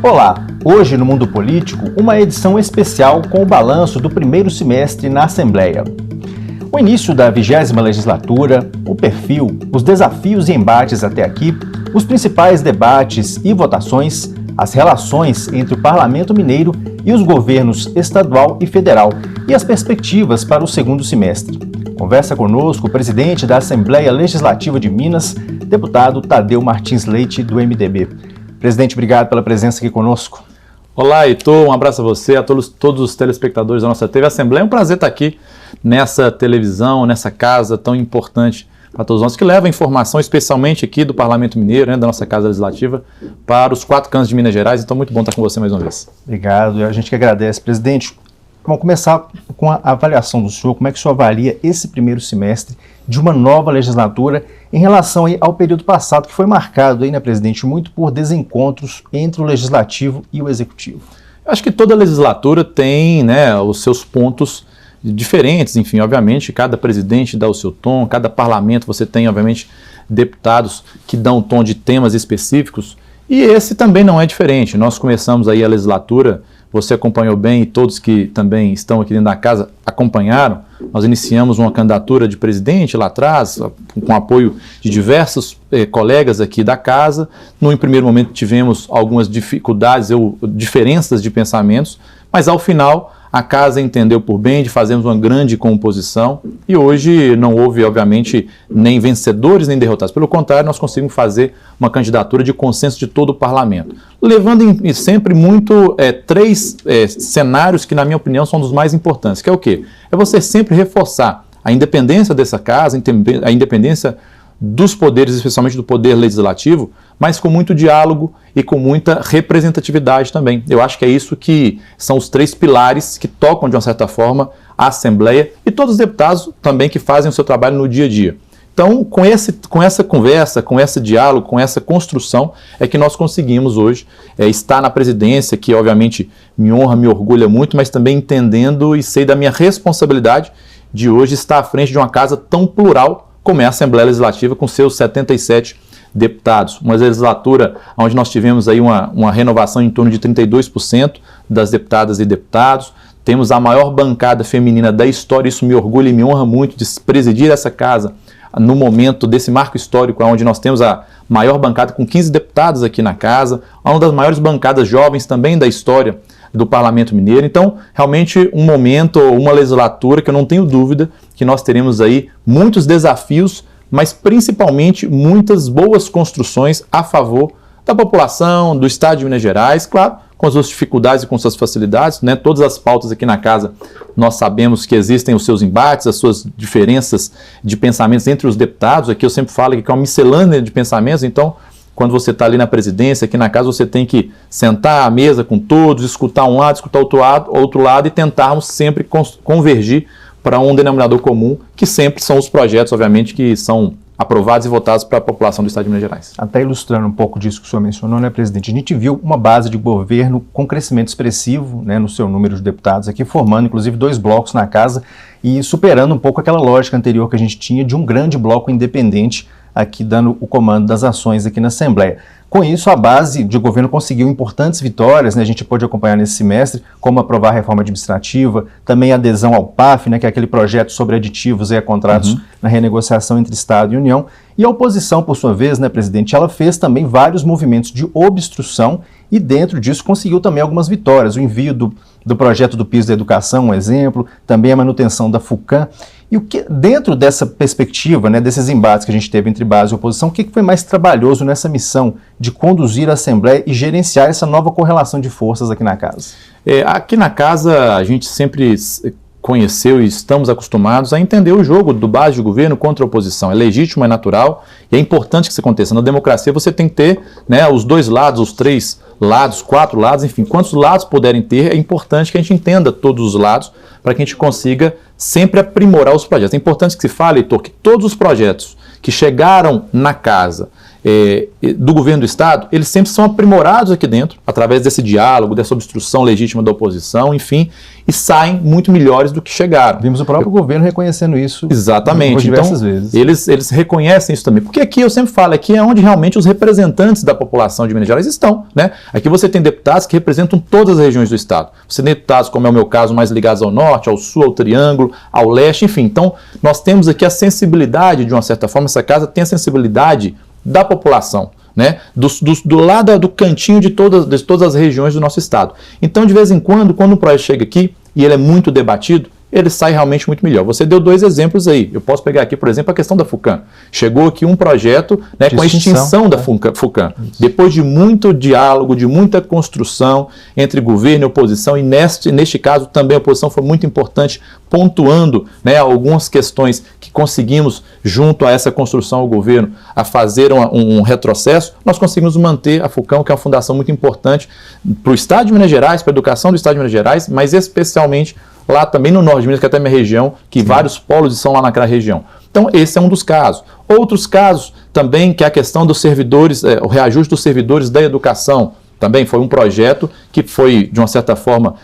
Olá, hoje no Mundo Político, uma edição especial com o balanço do primeiro semestre na Assembleia. O início da 20ª legislatura, o perfil, os desafios e embates até aqui, os principais debates e votações, as relações entre o Parlamento Mineiro e os governos estadual e federal e as perspectivas para o segundo semestre. Conversa conosco o presidente da Assembleia Legislativa de Minas, deputado Tadeu Martins Leite, do MDB. Presidente, obrigado pela presença aqui conosco. Olá, Heitor, um abraço a você, a todos os telespectadores da nossa TV Assembleia. É um prazer estar aqui nessa televisão, nessa casa tão importante para todos nós, que leva informação, especialmente aqui do Parlamento Mineiro, da nossa Casa Legislativa, para os 4 cantos de Minas Gerais. Então, muito bom estar com você mais uma vez. Obrigado, a gente que agradece. Presidente, vamos começar com a avaliação do senhor. Como é que o senhor avalia esse primeiro semestre de uma nova legislatura em relação aí ao período passado, que foi marcado, aí, né, presidente, muito por desencontros entre o Legislativo e o Executivo? Eu acho que toda legislatura tem, os seus pontos diferentes, enfim, obviamente, cada presidente dá o seu tom, cada parlamento você tem, obviamente, deputados que dão tom de temas específicos, e esse também não é diferente. Nós começamos aí a legislatura, você acompanhou bem e todos que também estão aqui dentro da casa acompanharam. Nós iniciamos uma candidatura de presidente lá atrás, com apoio de diversos colegas aqui da casa. No primeiro momento tivemos algumas dificuldades ou diferenças de pensamentos, mas ao final a casa entendeu por bem de fazermos uma grande composição e hoje não houve, obviamente, nem vencedores nem derrotados. Pelo contrário, nós conseguimos fazer uma candidatura de consenso de todo o parlamento, levando sempre muito 3 cenários que, na minha opinião, são dos mais importantes, que é o quê? É você sempre reforçar a independência dessa casa, a independência dos poderes, especialmente do poder legislativo, mas com muito diálogo e com muita representatividade também. Eu acho que é isso que são os 3 pilares que tocam, de uma certa forma, a Assembleia e todos os deputados também que fazem o seu trabalho no dia a dia. Então, com essa conversa, com esse diálogo, com essa construção, é que nós conseguimos hoje estar na presidência, que obviamente me honra, me orgulha muito, mas também entendendo e sei da minha responsabilidade de hoje estar à frente de uma casa tão plural como é a Assembleia Legislativa, com seus 77 deputados. Uma legislatura onde nós tivemos aí uma renovação em torno de 32% das deputadas e deputados. Temos a maior bancada feminina da história, isso me orgulha e me honra muito de presidir essa casa no momento desse marco histórico, onde nós temos a maior bancada com 15 deputados aqui na casa, uma das maiores bancadas jovens também da história do Parlamento Mineiro. Então, realmente um momento, uma legislatura que eu não tenho dúvida que nós teremos aí muitos desafios, mas principalmente muitas boas construções a favor da população, do Estado de Minas Gerais, claro, com as suas dificuldades e com suas facilidades, Todas as pautas aqui na casa, nós sabemos que existem os seus embates, as suas diferenças de pensamentos entre os deputados. Aqui eu sempre falo que é uma miscelânea de pensamentos, então, quando você está ali na presidência, aqui na casa, você tem que sentar à mesa com todos, escutar um lado, escutar outro lado e tentarmos sempre convergir para um denominador comum, que sempre são os projetos, obviamente, que são aprovados e votados para a população do Estado de Minas Gerais. Até ilustrando um pouco disso que o senhor mencionou, presidente? A gente viu uma base de governo com crescimento expressivo, no seu número de deputados aqui, formando inclusive 2 blocos na casa e superando um pouco aquela lógica anterior que a gente tinha de um grande bloco independente aqui dando o comando das ações aqui na Assembleia. Com isso, a base de governo conseguiu importantes vitórias, a gente pôde acompanhar nesse semestre, como aprovar a reforma administrativa, também a adesão ao PAF, que é aquele projeto sobre aditivos e contratos na renegociação entre Estado e União. E a oposição, por sua vez, presidente, ela fez também vários movimentos de obstrução e dentro disso conseguiu também algumas vitórias. O envio do projeto do piso da educação, um exemplo, também a manutenção da FUCAM. E o que, dentro dessa perspectiva, desses embates que a gente teve entre base e oposição, o que foi mais trabalhoso nessa missão de conduzir a Assembleia e gerenciar essa nova correlação de forças aqui na casa? Aqui na casa a gente sempre conheceu e estamos acostumados a entender o jogo do base de governo contra a oposição. É legítimo, é natural e é importante que isso aconteça. Na democracia você tem que ter os 2 lados, os 3 lados, 4 lados, enfim, quantos lados puderem ter, é importante que a gente entenda todos os lados para que a gente consiga sempre aprimorar os projetos. É importante que se fale, Heitor, que todos os projetos que chegaram na casa do governo do Estado, eles sempre são aprimorados aqui dentro, através desse diálogo, dessa obstrução legítima da oposição, enfim, e saem muito melhores do que chegaram. Vimos o próprio governo reconhecendo isso. Exatamente. Diversas vezes. Eles reconhecem isso também. Porque aqui, eu sempre falo, aqui é onde realmente os representantes da população de Minas Gerais estão, né? Aqui você tem deputados que representam todas as regiões do Estado. Você tem deputados, como é o meu caso, mais ligados ao norte, ao sul, ao triângulo, ao leste, enfim. Então, nós temos aqui a sensibilidade, de uma certa forma, essa casa tem a sensibilidade da população, né? Do lado do cantinho de todas as regiões do nosso estado. Então, de vez em quando um projeto chega aqui e ele é muito debatido, ele sai realmente muito melhor. Você deu 2 exemplos aí. Eu posso pegar aqui, por exemplo, a questão da FUCAM. Chegou aqui um projeto, né, com a extinção da FUCAM. Depois de muito diálogo, de muita construção entre governo e oposição, e neste caso também a oposição foi muito importante, pontuando, né, algumas questões que conseguimos, junto a essa construção ao governo, a fazer um retrocesso, nós conseguimos manter a FUCAM, que é uma fundação muito importante para o Estado de Minas Gerais, para a educação do Estado de Minas Gerais, mas especialmente lá também no norte de Minas, que é até minha região, que Sim. vários polos são lá naquela região. Então, esse é um dos casos. Outros casos também, que é a questão dos servidores, o reajuste dos servidores da educação, também foi um projeto que foi, de uma certa forma,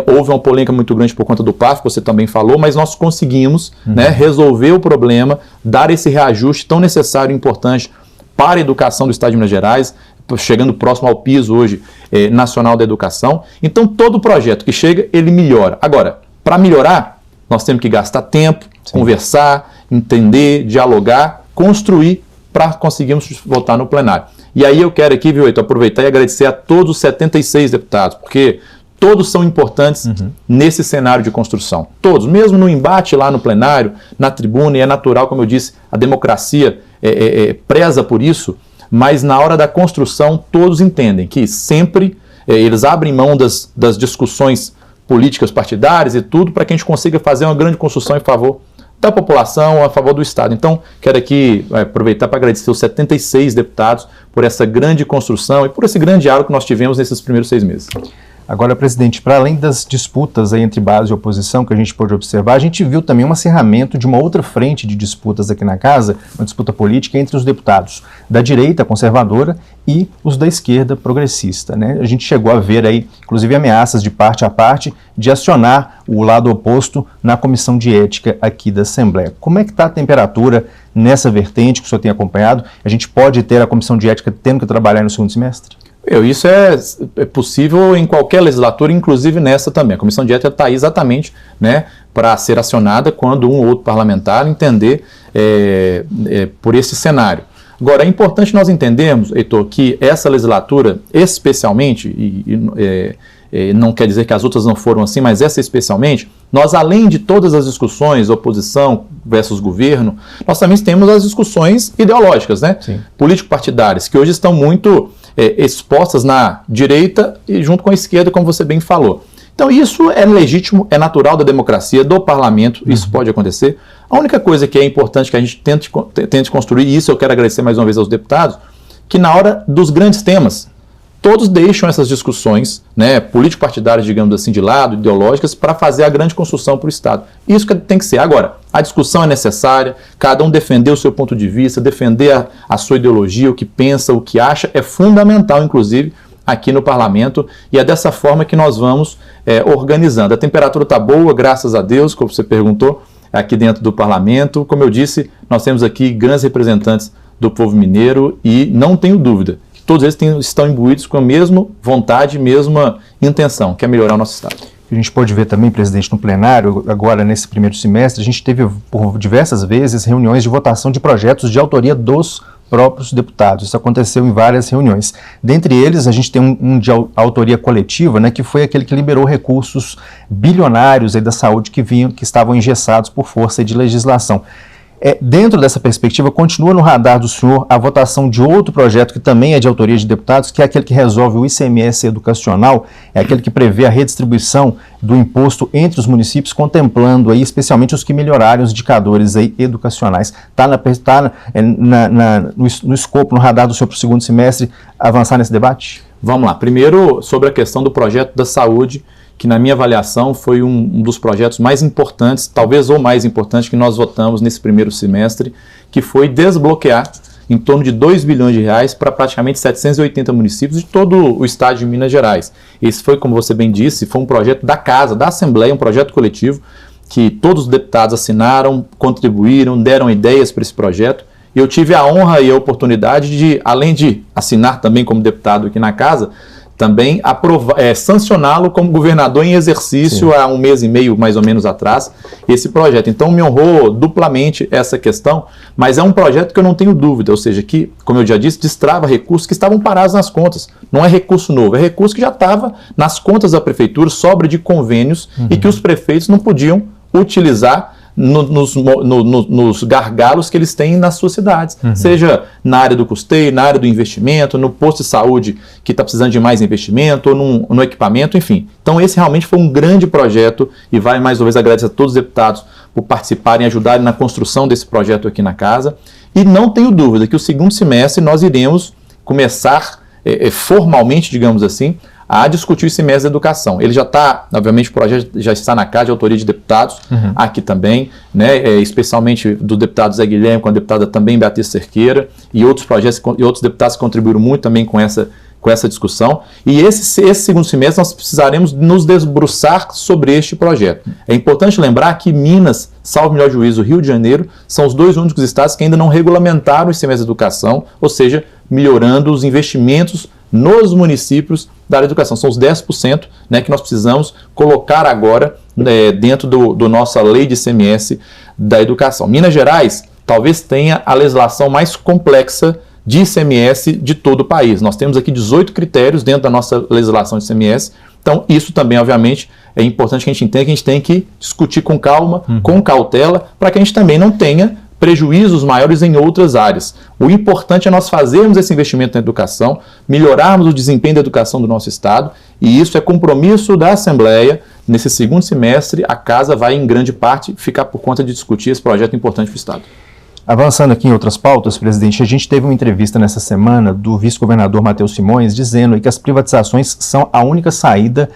houve uma polêmica muito grande por conta do PAF, que você também falou, mas nós conseguimos né, resolver o problema, dar esse reajuste tão necessário e importante para a educação do Estado de Minas Gerais, chegando próximo ao piso hoje nacional da educação. Então, todo projeto que chega, ele melhora. Agora, para melhorar, nós temos que gastar tempo, Sim. conversar, entender, dialogar, construir para conseguirmos votar no plenário. E aí eu quero aqui, viu, Heitor, aproveitar e agradecer a todos os 76 deputados, porque todos são importantes nesse cenário de construção. Todos, mesmo no embate lá no plenário, na tribuna, e é natural, como eu disse, a democracia preza por isso, mas na hora da construção todos entendem que sempre eles abrem mão das discussões políticas partidárias e tudo, para que a gente consiga fazer uma grande construção em favor da população, a favor do Estado. Então, quero aqui aproveitar para agradecer os 76 deputados por essa grande construção e por esse grande diálogo que nós tivemos nesses primeiros 6 meses. Agora, presidente, para além das disputas aí entre base e oposição que a gente pôde observar, a gente viu também um acirramento de uma outra frente de disputas aqui na casa, uma disputa política entre os deputados da direita conservadora e os da esquerda progressista, né? A gente chegou a ver aí, inclusive, ameaças de parte a parte de acionar o lado oposto na Comissão de Ética aqui da Assembleia. Como é que está a temperatura nessa vertente que o senhor tem acompanhado? A gente pode ter a Comissão de Ética tendo que trabalhar no segundo semestre? Isso é possível em qualquer legislatura, inclusive nessa também. A Comissão de Ética está aí exatamente, né, para ser acionada quando um ou outro parlamentar entender por esse cenário. Agora, é importante nós entendermos, Heitor, que essa legislatura, especialmente, não quer dizer que as outras não foram assim, mas essa especialmente, nós, além de todas as discussões, oposição versus governo, nós também temos as discussões ideológicas, né? Político-partidárias, que hoje estão muito expostas na direita e junto com a esquerda, como você bem falou. Então isso é legítimo, é natural da democracia, do parlamento, isso pode acontecer. A única coisa que é importante que a gente tente construir, e isso eu quero agradecer mais uma vez aos deputados, que na hora dos grandes temas, todos deixam essas discussões, né, político-partidárias, digamos assim, de lado, ideológicas, para fazer a grande construção para o Estado. Isso que tem que ser. Agora, a discussão é necessária, cada um defender o seu ponto de vista, defender a sua ideologia, o que pensa, o que acha, é fundamental, inclusive, aqui no parlamento, e é dessa forma que nós vamos organizando. A temperatura está boa, graças a Deus, como você perguntou, aqui dentro do parlamento. Como eu disse, nós temos aqui grandes representantes do povo mineiro e não tenho dúvida, todos eles estão imbuídos com a mesma vontade, mesma intenção, que é melhorar o nosso Estado. A gente pode ver também, presidente, no plenário, agora nesse primeiro semestre, a gente teve por diversas vezes reuniões de votação de projetos de autoria dos próprios deputados. Isso aconteceu em várias reuniões. Dentre eles, a gente tem um de autoria coletiva, né, que foi aquele que liberou recursos bilionários aí da saúde que estavam engessados por força de legislação. Dentro dessa perspectiva, continua no radar do senhor a votação de outro projeto que também é de autoria de deputados, que é aquele que resolve o ICMS educacional, é aquele que prevê a redistribuição do imposto entre os municípios, contemplando aí especialmente os que melhorarem os indicadores aí educacionais. Está no escopo, no radar do senhor para o segundo semestre, avançar nesse debate? Vamos lá. Primeiro, sobre a questão do projeto da saúde, que na minha avaliação foi um dos projetos mais importantes, talvez o mais importante que nós votamos nesse primeiro semestre, que foi desbloquear em torno de 2 bilhões de reais para praticamente 780 municípios de todo o estado de Minas Gerais. Esse foi, como você bem disse, foi um projeto da Casa, da Assembleia, um projeto coletivo que todos os deputados assinaram, contribuíram, deram ideias para esse projeto. E eu tive a honra e a oportunidade de, além de assinar também como deputado aqui na Casa, também sancioná-lo como governador em exercício há um mês e meio, mais ou menos, atrás, esse projeto. Então, me honrou duplamente essa questão, mas é um projeto que eu não tenho dúvida, ou seja, que, como eu já disse, destrava recursos que estavam parados nas contas. Não é recurso novo, é recurso que já estava nas contas da prefeitura, sobra de convênios, e que os prefeitos não podiam utilizar nos gargalos que eles têm nas suas cidades, seja na área do custeio, na área do investimento, no posto de saúde que está precisando de mais investimento, ou no equipamento, enfim. Então esse realmente foi um grande projeto e vai mais uma vez agradecer a todos os deputados por participarem e ajudarem na construção desse projeto aqui na Casa. E não tenho dúvida que o segundo semestre nós iremos começar formalmente, digamos assim, a discutir o semestre da educação. Ele já está, obviamente, o projeto já está na Casa de autoria de deputados, aqui também, né, especialmente do deputado Zé Guilherme, com a deputada também Beatriz Cerqueira, e outros projetos e outros deputados que contribuíram muito também com essa discussão. E esse segundo semestre nós precisaremos nos debruçar sobre este projeto. É importante lembrar que Minas, salvo melhor juízo, Rio de Janeiro, são os dois únicos estados que ainda não regulamentaram o semestre da educação, ou seja, melhorando os investimentos nos municípios da área da educação. São os 10%, né, que nós precisamos colocar agora dentro do nossa lei de ICMS da educação. Minas Gerais talvez tenha a legislação mais complexa de ICMS de todo o país. Nós temos aqui 18 critérios dentro da nossa legislação de ICMS, então isso também, obviamente, é importante que a gente entenda que a gente tem que discutir com calma, com cautela, para que a gente também não tenha prejuízos maiores em outras áreas. O importante é nós fazermos esse investimento na educação, melhorarmos o desempenho da educação do nosso Estado, e isso é compromisso da Assembleia. Nesse segundo semestre, a Casa vai, em grande parte, ficar por conta de discutir esse projeto importante para o Estado. Avançando aqui em outras pautas, presidente, a gente teve uma entrevista nessa semana do vice-governador Matheus Simões dizendo que as privatizações são a única saída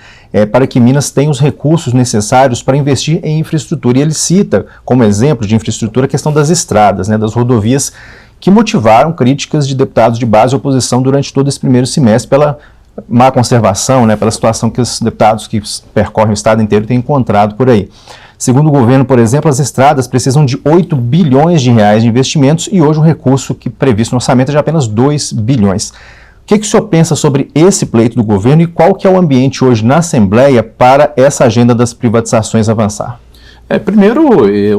para que Minas tenha os recursos necessários para investir em infraestrutura. E ele cita como exemplo de infraestrutura a questão das estradas, né, das rodovias, que motivaram críticas de deputados de base e oposição durante todo esse primeiro semestre pela má conservação, né, pela situação que os deputados que percorrem o estado inteiro têm encontrado por aí. Segundo o governo, por exemplo, as estradas precisam de 8 bilhões de reais de investimentos e hoje o recurso que previsto no orçamento é de apenas 2 bilhões. O que o senhor pensa sobre esse pleito do governo e qual que é o ambiente hoje na Assembleia para essa agenda das privatizações avançar? Primeiro,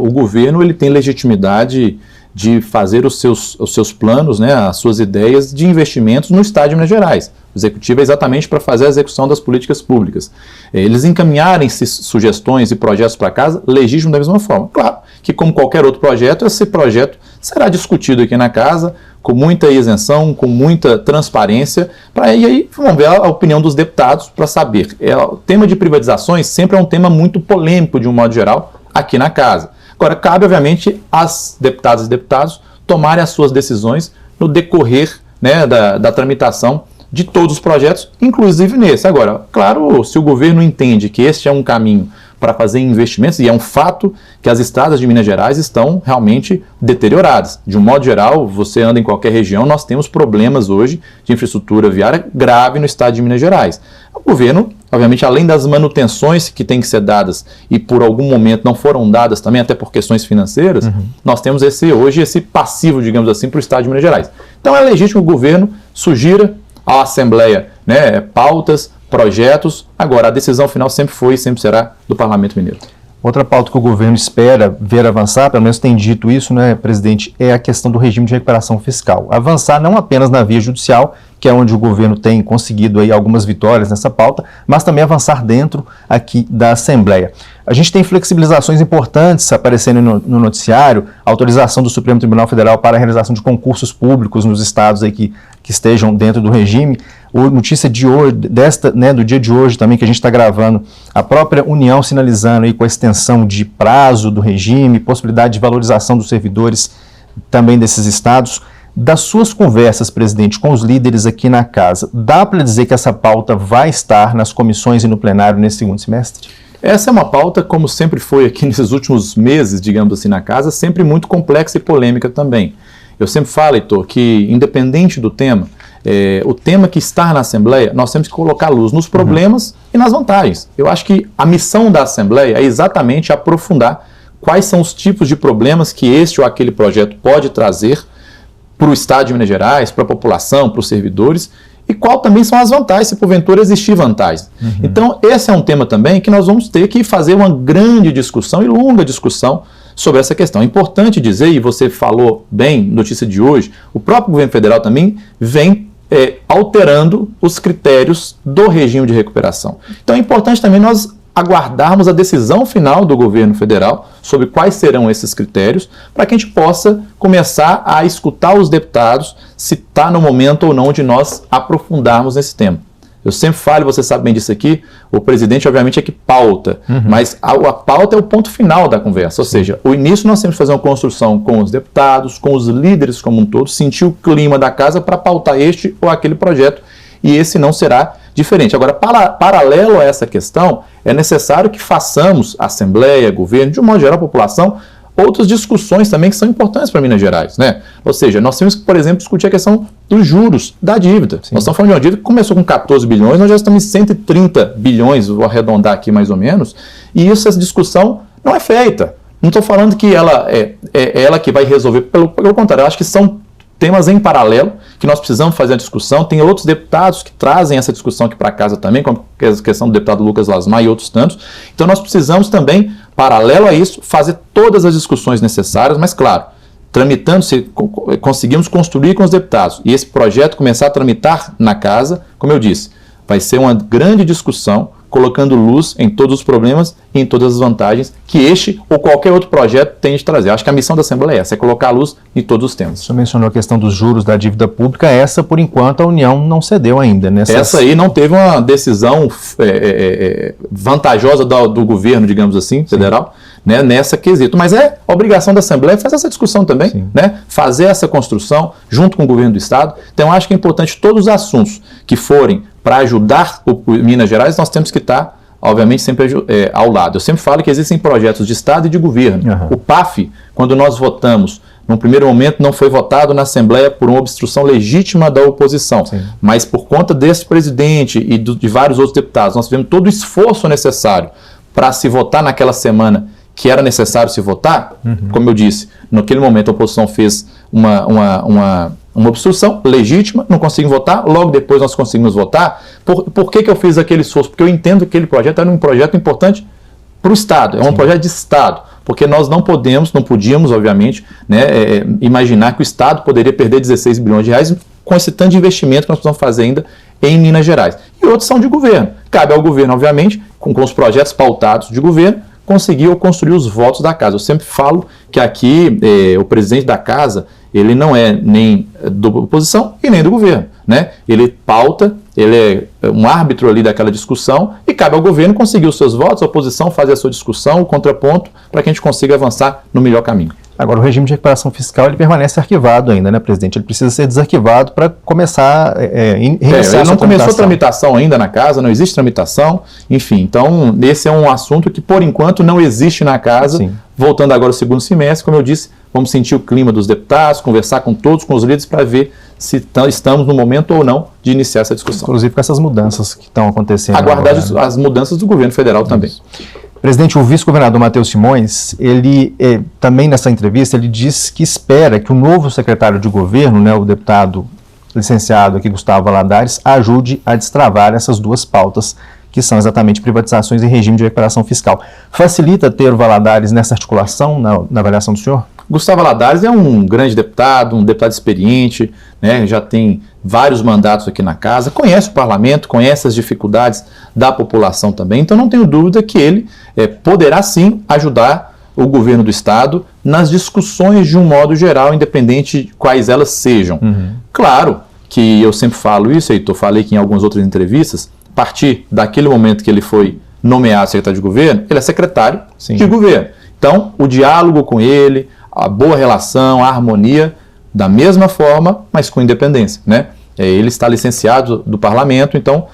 o governo ele tem legitimidade de fazer os seus planos, né, as suas ideias de investimentos no Estado de Minas Gerais. O Executivo é exatamente para fazer a execução das políticas públicas. Eles encaminharem sugestões e projetos para Casa, legítimo da mesma forma. Claro que, como qualquer outro projeto, esse projeto será discutido aqui na Casa, com muita isenção, com muita transparência, e aí vamos ver a opinião dos deputados para saber. O tema de privatizações sempre é um tema muito polêmico, de um modo geral, aqui na Casa. Agora, cabe, obviamente, às deputadas e deputados tomarem as suas decisões no decorrer, né, da tramitação de todos os projetos, inclusive nesse. Agora, claro, se o governo entende que este é um caminho para fazer investimentos, e é um fato que as estradas de Minas Gerais estão realmente deterioradas. De um modo geral, você anda em qualquer região, nós temos problemas hoje de infraestrutura viária grave no estado de Minas Gerais. O governo, obviamente, além das manutenções que têm que ser dadas e por algum momento não foram dadas também, até por questões financeiras, nós temos hoje esse passivo, digamos assim, para o estado de Minas Gerais. Então é legítimo que o governo sugira à Assembleia, né, pautas, projetos. Agora, a decisão final sempre foi e sempre será do Parlamento Mineiro. Outra pauta que o governo espera ver avançar, pelo menos tem dito isso, né, presidente, é a questão do regime de recuperação fiscal. Avançar não apenas na via judicial, que é onde o governo tem conseguido aí algumas vitórias nessa pauta, mas também avançar dentro aqui da Assembleia. A gente tem flexibilizações importantes aparecendo no noticiário, autorização do Supremo Tribunal Federal para a realização de concursos públicos nos estados aí que estejam dentro do regime. Notícia de hoje, do dia de hoje também, que a gente está gravando, a própria União sinalizando aí com a extensão de prazo do regime, possibilidade de valorização dos servidores também desses estados. Das suas conversas, presidente, com os líderes aqui na Casa, dá para dizer que essa pauta vai estar nas comissões e no plenário nesse segundo semestre? Essa é uma pauta, como sempre foi aqui nesses últimos meses, digamos assim, na Casa, sempre muito complexa e polêmica também. Eu sempre falo, Heitor, que independente do tema, o tema que está na Assembleia, nós temos que colocar luz nos problemas e nas vantagens. Eu acho que a missão da Assembleia é exatamente aprofundar quais são os tipos de problemas que este ou aquele projeto pode trazer para o Estado de Minas Gerais, para a população, para os servidores, e qual também são as vantagens, se porventura existir vantagens. Então, esse é um tema também que nós vamos ter que fazer uma grande discussão e longa discussão sobre essa questão. É importante dizer, e você falou bem, notícia de hoje, o próprio governo federal também vem alterando os critérios do regime de recuperação. Então é importante também nós aguardarmos a decisão final do governo federal sobre quais serão esses critérios, para que a gente possa começar a escutar os deputados se está no momento ou não de nós aprofundarmos nesse tema. Eu sempre falo, você sabe bem disso aqui, o presidente obviamente é que pauta, mas a pauta é o ponto final da conversa, ou seja, o início nós temos que fazer uma construção com os deputados, com os líderes como um todo, sentir o clima da casa para pautar este ou aquele projeto, e esse não será diferente. Agora, paralelo a essa questão, é necessário que façamos, Assembleia, governo, de um modo geral, a população, outras discussões também que são importantes para Minas Gerais, né? Ou seja, nós temos que, por exemplo, discutir a questão dos juros da dívida. Sim. Nós estamos falando de uma dívida que começou com 14 bilhões, nós já estamos em 130 bilhões, vou arredondar aqui mais ou menos, e essa discussão não é feita. Não estou falando que ela é ela que vai resolver, pelo contrário, eu acho que são temas em paralelo, que nós precisamos fazer a discussão. Tem outros deputados que trazem essa discussão aqui para casa também, como a questão do deputado Lucas Lasmar e outros tantos. Então nós precisamos também, paralelo a isso, fazer todas as discussões necessárias, mas claro, tramitando, se conseguimos construir com os deputados e esse projeto começar a tramitar na casa, como eu disse, vai ser uma grande discussão, colocando luz em todos os problemas e em todas as vantagens que este ou qualquer outro projeto tem de trazer. Acho que a missão da Assembleia é essa, é colocar a luz em todos os temas. O senhor mencionou a questão dos juros da dívida pública, essa, por enquanto, a União não cedeu ainda. Essa aí não teve uma decisão vantajosa do governo, digamos assim, federal, né, nessa quesito. Mas é obrigação da Assembleia fazer essa discussão também, né, fazer essa construção junto com o governo do Estado. Então, acho que é importante todos os assuntos que forem para ajudar o Minas Gerais, nós temos que estar, obviamente, sempre ao lado. Eu sempre falo que existem projetos de Estado e de governo. O PAF, quando nós votamos, num primeiro momento não foi votado na Assembleia por uma obstrução legítima da oposição, mas por conta desse presidente e de vários outros deputados, nós tivemos todo o esforço necessário para se votar naquela semana que era necessário se votar. Como eu disse, naquele momento a oposição fez uma obstrução legítima, não conseguimos votar, logo depois nós conseguimos votar. Por que eu fiz aquele esforço? Porque eu entendo que aquele projeto era um projeto importante para o Estado, é um projeto de Estado, porque nós não podíamos, obviamente, né, imaginar que o Estado poderia perder 16 bilhões de reais com esse tanto de investimento que nós precisamos fazer ainda em Minas Gerais. E outros são de governo. Cabe ao governo, obviamente, com os projetos pautados de governo, conseguir construir os votos da casa. Eu sempre falo que aqui o presidente da casa, ele não é nem da oposição e nem do governo, né? Ele pauta, ele é um árbitro ali daquela discussão e cabe ao governo conseguir os seus votos, a oposição fazer a sua discussão, o contraponto, para que a gente consiga avançar no melhor caminho. Agora, o regime de recuperação fiscal ele permanece arquivado ainda, né, presidente? Ele precisa ser desarquivado para começar a reiniciar ele não começou a tramitação ainda na casa, não existe tramitação, enfim. Então, esse é um assunto que, por enquanto, não existe na casa. Sim. Voltando agora ao segundo semestre, como eu disse, vamos sentir o clima dos deputados, conversar com todos, com os líderes, para ver se estamos no momento ou não de iniciar essa discussão. Inclusive com essas mudanças que estão acontecendo. Aguardar as mudanças do governo federal também. Presidente, o vice-governador Matheus Simões, ele também nessa entrevista, ele disse que espera que o novo secretário de governo, né, o deputado licenciado aqui, Gustavo Valadares, ajude a destravar essas duas pautas, que são exatamente privatizações e regime de recuperação fiscal. Facilita ter o Valadares nessa articulação, na avaliação do senhor? Gustavo Valadares é um grande deputado, um deputado experiente, né, já tem vários mandatos aqui na casa, conhece o parlamento, conhece as dificuldades da população também, então não tenho dúvida que ele poderá sim ajudar o governo do Estado nas discussões de um modo geral, independente de quais elas sejam. Claro que eu sempre falo isso, Heitor, falei que em algumas outras entrevistas, a partir daquele momento que ele foi nomeado secretário de governo, ele é secretário de governo. Então, o diálogo com ele, a boa relação, a harmonia, da mesma forma, mas com independência, né? Ele está licenciado do parlamento, então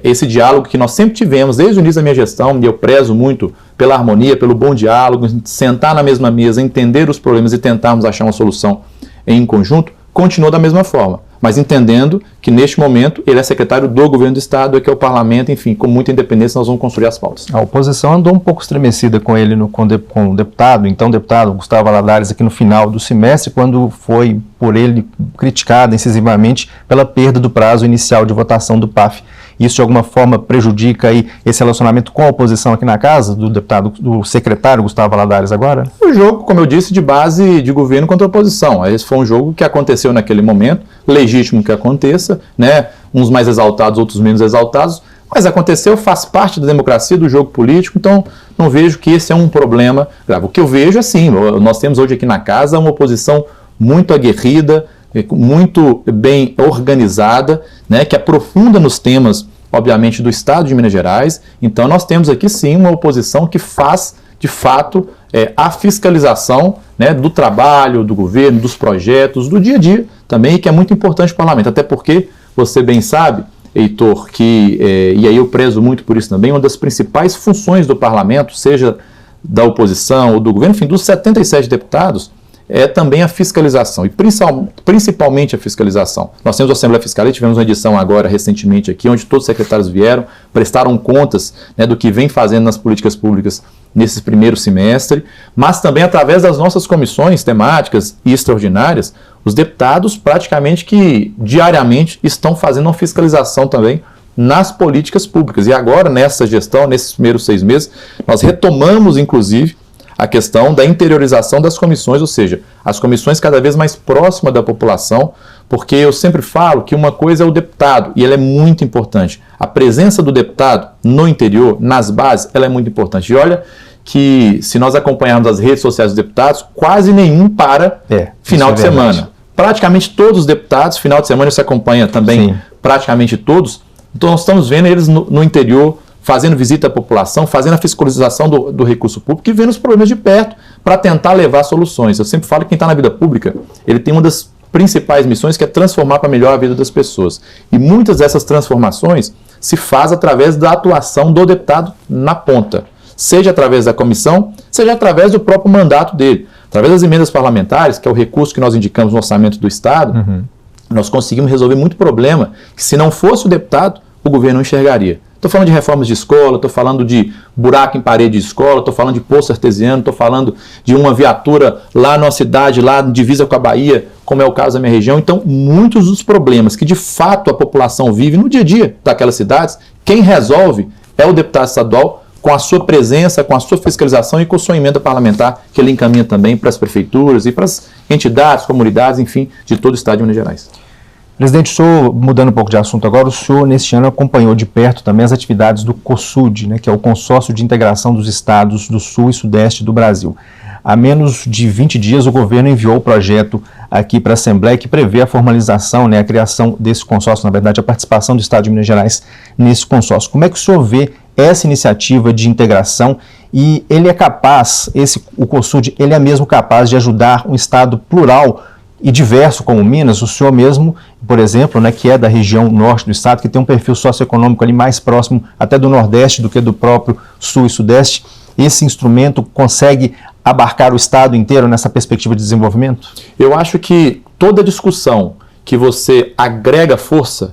esse diálogo que nós sempre tivemos desde o início da minha gestão, e eu prezo muito pela harmonia, pelo bom diálogo, sentar na mesma mesa, entender os problemas e tentarmos achar uma solução em conjunto, continuou da mesma forma, mas entendendo que neste momento ele é secretário do governo do estado, que é o parlamento, enfim, com muita independência nós vamos construir as pautas. A oposição andou um pouco estremecida com ele, com o deputado, então deputado Gustavo Valadares, aqui no final do semestre, quando foi por ele criticado incisivamente pela perda do prazo inicial de votação do PAF. Isso de alguma forma prejudica aí esse relacionamento com a oposição aqui na casa, do secretário Gustavo Valadares agora? O jogo, como eu disse, de base de governo contra a oposição. Esse foi um jogo que aconteceu naquele momento, legítimo que aconteça, né? Uns mais exaltados, outros menos exaltados, mas aconteceu, faz parte da democracia, do jogo político, então não vejo que esse é um problema grave. O que eu vejo é sim, nós temos hoje aqui na casa uma oposição muito aguerrida, muito bem organizada, né, que aprofunda nos temas, obviamente, do Estado de Minas Gerais. Então nós temos aqui sim uma oposição que faz, de fato, a fiscalização, né, do trabalho, do governo, dos projetos, do dia a dia também, que é muito importante para o parlamento, até porque você bem sabe, Heitor, que, e aí eu prezo muito por isso também, uma das principais funções do parlamento, seja da oposição ou do governo, enfim, dos 77 deputados, é também a fiscalização, e principalmente a fiscalização. Nós temos a Assembleia Fiscal, tivemos uma edição agora, recentemente aqui, onde todos os secretários vieram, prestaram contas, né, do que vem fazendo nas políticas públicas nesse primeiro semestre, mas também através das nossas comissões temáticas e extraordinárias, os deputados praticamente que diariamente estão fazendo uma fiscalização também nas políticas públicas. E agora, nessa gestão, nesses primeiros 6 meses, nós retomamos, inclusive, a questão da interiorização das comissões, ou seja, as comissões cada vez mais próximas da população, porque eu sempre falo que uma coisa é o deputado, e ela é muito importante. A presença do deputado no interior, nas bases, ela é muito importante. E olha que, se nós acompanharmos as redes sociais dos deputados, quase nenhum para final de semana. Praticamente todos os deputados, final de semana você acompanha também. Sim. Praticamente todos. Então nós estamos vendo eles no interior, fazendo visita à população, fazendo a fiscalização do recurso público e vendo os problemas de perto para tentar levar soluções. Eu sempre falo que quem está na vida pública, ele tem uma das principais missões que é transformar para melhor a vida das pessoas. E muitas dessas transformações se faz através da atuação do deputado na ponta, seja através da comissão, seja através do próprio mandato dele. Através das emendas parlamentares, que é o recurso que nós indicamos no orçamento do Estado, nós conseguimos resolver muito problema que, se não fosse o deputado, o governo não enxergaria. Estou falando de reformas de escola, estou falando de buraco em parede de escola, estou falando de poço artesiano, estou falando de uma viatura lá na cidade, lá divisa com a Bahia, como é o caso da minha região. Então, muitos dos problemas que de fato a população vive no dia a dia daquelas cidades, quem resolve é o deputado estadual, com a sua presença, com a sua fiscalização e com a sua emenda parlamentar, que ele encaminha também para as prefeituras e para as entidades, comunidades, enfim, de todo o estado de Minas Gerais. Presidente, o senhor, mudando um pouco de assunto agora, o senhor neste ano acompanhou de perto também as atividades do COSUD, né, que é o Consórcio de Integração dos Estados do Sul e Sudeste do Brasil. Há menos de 20 dias o governo enviou o projeto aqui para a Assembleia que prevê a formalização, né, a criação desse consórcio, na verdade a participação do Estado de Minas Gerais nesse consórcio. Como é que o senhor vê essa iniciativa de integração e ele é capaz, o COSUD, ele é mesmo capaz de ajudar um Estado plural e diverso como Minas? O senhor mesmo, por exemplo, né, que é da região norte do estado, que tem um perfil socioeconômico ali mais próximo até do Nordeste do que do próprio Sul e Sudeste, esse instrumento consegue abarcar o estado inteiro nessa perspectiva de desenvolvimento? Eu acho que toda discussão que você agrega força,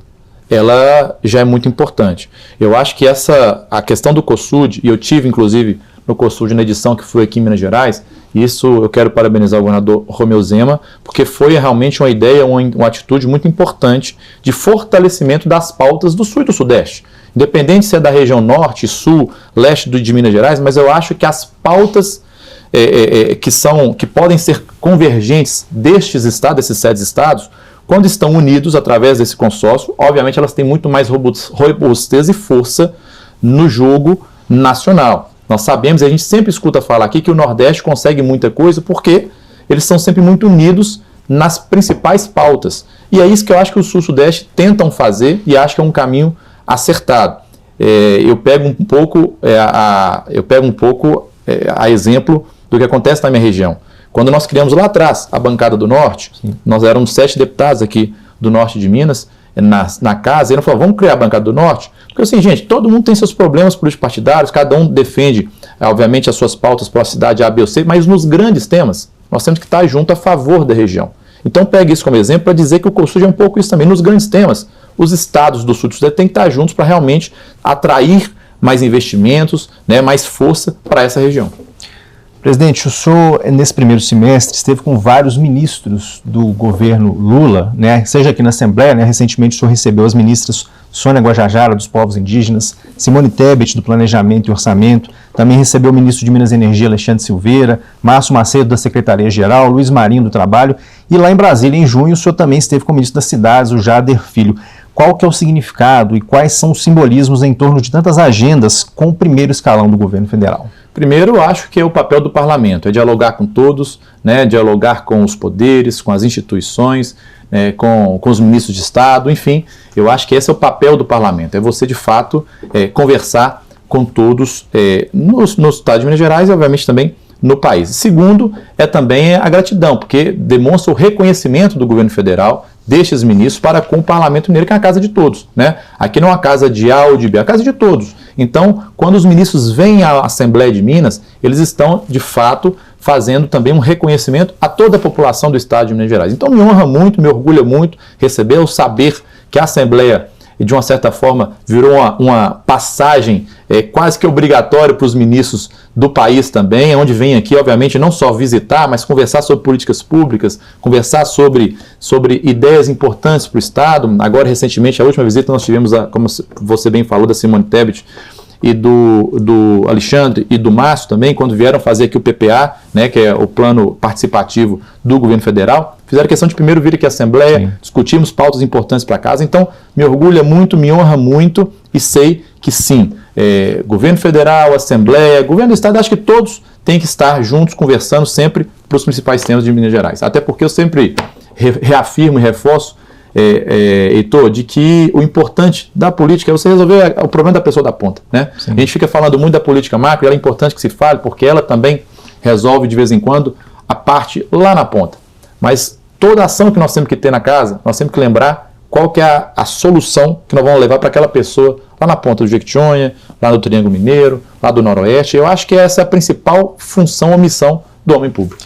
ela já é muito importante. Eu acho que a questão do COSUD, e eu tive inclusive no COSUD na edição que foi aqui em Minas Gerais, isso eu quero parabenizar o governador Romeu Zema, porque foi realmente uma ideia, uma atitude muito importante de fortalecimento das pautas do Sul e do Sudeste. Independente se é da região Norte, Sul, Leste de Minas Gerais, mas eu acho que as pautas que podem ser convergentes destes estados, desses 7 estados, quando estão unidos através desse consórcio, obviamente elas têm muito mais robustez e força no jogo nacional. Nós sabemos, e a gente sempre escuta falar aqui, que o Nordeste consegue muita coisa porque eles são sempre muito unidos nas principais pautas. E é isso que eu acho que o Sul e o Sudeste tentam fazer e acho que é um caminho acertado. Eu pego um pouco a exemplo do que acontece na minha região. Quando nós criamos lá atrás a bancada do Norte, nós éramos 7 deputados aqui do Norte de Minas, na casa, e ele falou, vamos criar a bancada do Norte? Porque assim, gente, todo mundo tem seus problemas políticos partidários, cada um defende, obviamente, as suas pautas para a cidade A, B ou C, mas nos grandes temas, nós temos que estar junto a favor da região. Então pegue isso como exemplo para dizer que o COSUD é um pouco isso também. Nos grandes temas, os estados do sul do Sudeste têm que estar juntos para realmente atrair mais investimentos, né, mais força para essa região. Presidente, o senhor, nesse primeiro semestre, esteve com vários ministros do governo Lula, né? Seja aqui na Assembleia, né? Recentemente o senhor recebeu as ministras Sônia Guajajara, dos povos indígenas, Simone Tebet, do Planejamento e Orçamento, também recebeu o ministro de Minas e Energia, Alexandre Silveira, Márcio Macedo, da Secretaria-Geral, Luiz Marinho, do Trabalho, e lá em Brasília, em junho, o senhor também esteve com o ministro das Cidades, o Jader Filho. Qual que é o significado e quais são os simbolismos em torno de tantas agendas com o primeiro escalão do governo federal? Primeiro, eu acho que é o papel do parlamento, é dialogar com todos, né, dialogar com os poderes, com as instituições, com os ministros de Estado, enfim, eu acho que esse é o papel do parlamento, é você, de fato, conversar com todos no Estado de Minas Gerais e, obviamente, também no país. Segundo, é também a gratidão, porque demonstra o reconhecimento do governo federal destes ministros para com o Parlamento Mineiro, que é a casa de todos, né? Aqui não é uma casa de A ou de B, é a casa de todos. Então, quando os ministros vêm à Assembleia de Minas, eles estão, de fato, fazendo também um reconhecimento a toda a população do Estado de Minas Gerais. Então, me honra muito, me orgulha muito receber o saber que a Assembleia, de uma certa forma, virou uma passagem quase que obrigatória para os ministros do país também, onde vem aqui, obviamente, não só visitar, mas conversar sobre políticas públicas, conversar sobre ideias importantes para o Estado. Agora, recentemente, a última visita nós tivemos, como você bem falou, da Simone Tebet e do Alexandre e do Márcio também, quando vieram fazer aqui o PPA, né, que é o Plano Participativo do Governo Federal, fizeram questão de primeiro vir aqui à Assembleia, sim, discutimos pautas importantes para casa. Então, me orgulha muito, me honra muito e sei que sim, Governo Federal, Assembleia, Governo do Estado, acho que todos têm que estar juntos, conversando sempre para os principais temas de Minas Gerais. Até porque eu sempre reafirmo e reforço, Heitor, de que o importante da política é você resolver o problema da pessoa da ponta, né? A gente fica falando muito da política macro, e ela é importante que se fale, porque ela também resolve de vez em quando a parte lá na ponta. Mas toda ação que nós temos que ter na casa, nós temos que lembrar qual que é a solução que nós vamos levar para aquela pessoa lá na ponta do Jequitinhonha, lá no Triângulo Mineiro, lá do Noroeste. Eu acho que essa é a principal função ou missão do homem público.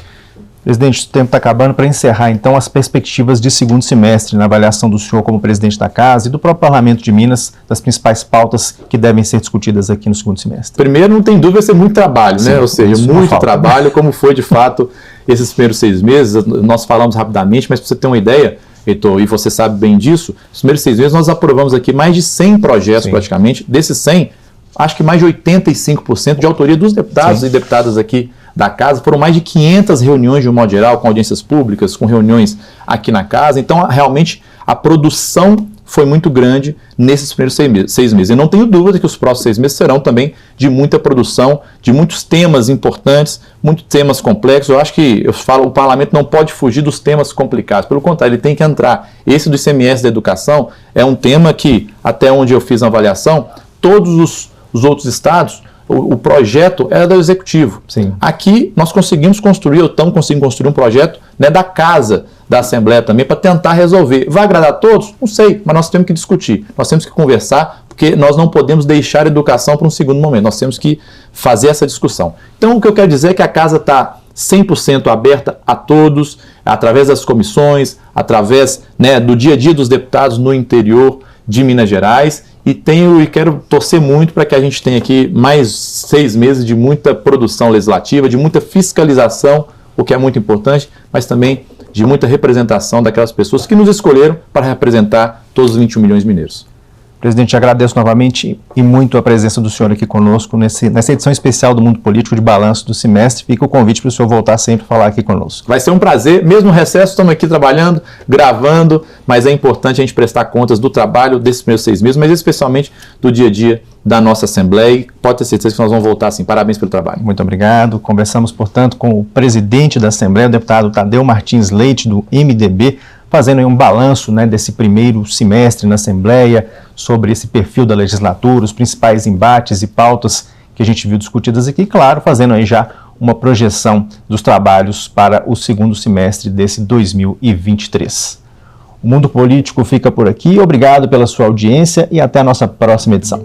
Presidente, o tempo está acabando. Para encerrar, então, as perspectivas de segundo semestre, na avaliação do senhor como presidente da Casa e do próprio Parlamento de Minas, das principais pautas que devem ser discutidas aqui no segundo semestre. Primeiro, não tem dúvida, vai ser muito trabalho, né? Ou seja, muito trabalho, como foi de fato esses primeiros 6 meses. Nós falamos rapidamente, mas para você ter uma ideia, Heitor, e você sabe bem disso, nos primeiros 6 meses nós aprovamos aqui mais de 100 projetos, praticamente. Desses 100, acho que mais de 85% de autoria dos deputados e deputadas aqui da Casa. Foram mais de 500 reuniões, de um modo geral, com audiências públicas, com reuniões aqui na Casa. Então, realmente, a produção foi muito grande nesses primeiros 6 meses. Eu não tenho dúvida que os próximos 6 meses serão também de muita produção, de muitos temas importantes, muitos temas complexos. Eu acho que, o Parlamento não pode fugir dos temas complicados. Pelo contrário, ele tem que entrar. Esse do ICMS da educação é um tema que, até onde eu fiz a avaliação, todos os outros estados, o projeto era do Executivo. Sim. Aqui nós conseguimos construir, estamos conseguindo construir um projeto, né, da Casa da Assembleia também, para tentar resolver. Vai agradar a todos? Não sei, mas nós temos que discutir, nós temos que conversar, porque nós não podemos deixar a educação para um segundo momento, nós temos que fazer essa discussão. Então, o que eu quero dizer é que a Casa está 100% aberta a todos, através das comissões, através, né, do dia a dia dos deputados no interior de Minas Gerais, e quero torcer muito para que a gente tenha aqui mais 6 meses de muita produção legislativa, de muita fiscalização, o que é muito importante, mas também de muita representação daquelas pessoas que nos escolheram para representar todos os 21 milhões de mineiros. Presidente, agradeço novamente e muito a presença do senhor aqui conosco nessa edição especial do Mundo Político de Balanço do Semestre. Fica o convite para o senhor voltar sempre a falar aqui conosco. Vai ser um prazer, mesmo no recesso, estamos aqui trabalhando, gravando, mas é importante a gente prestar contas do trabalho desses primeiros 6 meses, mas especialmente do dia a dia da nossa Assembleia, e pode ter certeza que nós vamos voltar assim. Parabéns pelo trabalho. Muito obrigado. Conversamos, portanto, com o presidente da Assembleia, o deputado Tadeu Martins Leite, do MDB, fazendo aí um balanço, né, desse primeiro semestre na Assembleia, sobre esse perfil da legislatura, os principais embates e pautas que a gente viu discutidas aqui, claro, fazendo aí já uma projeção dos trabalhos para o segundo semestre desse 2023. O Mundo Político fica por aqui, obrigado pela sua audiência e até a nossa próxima edição.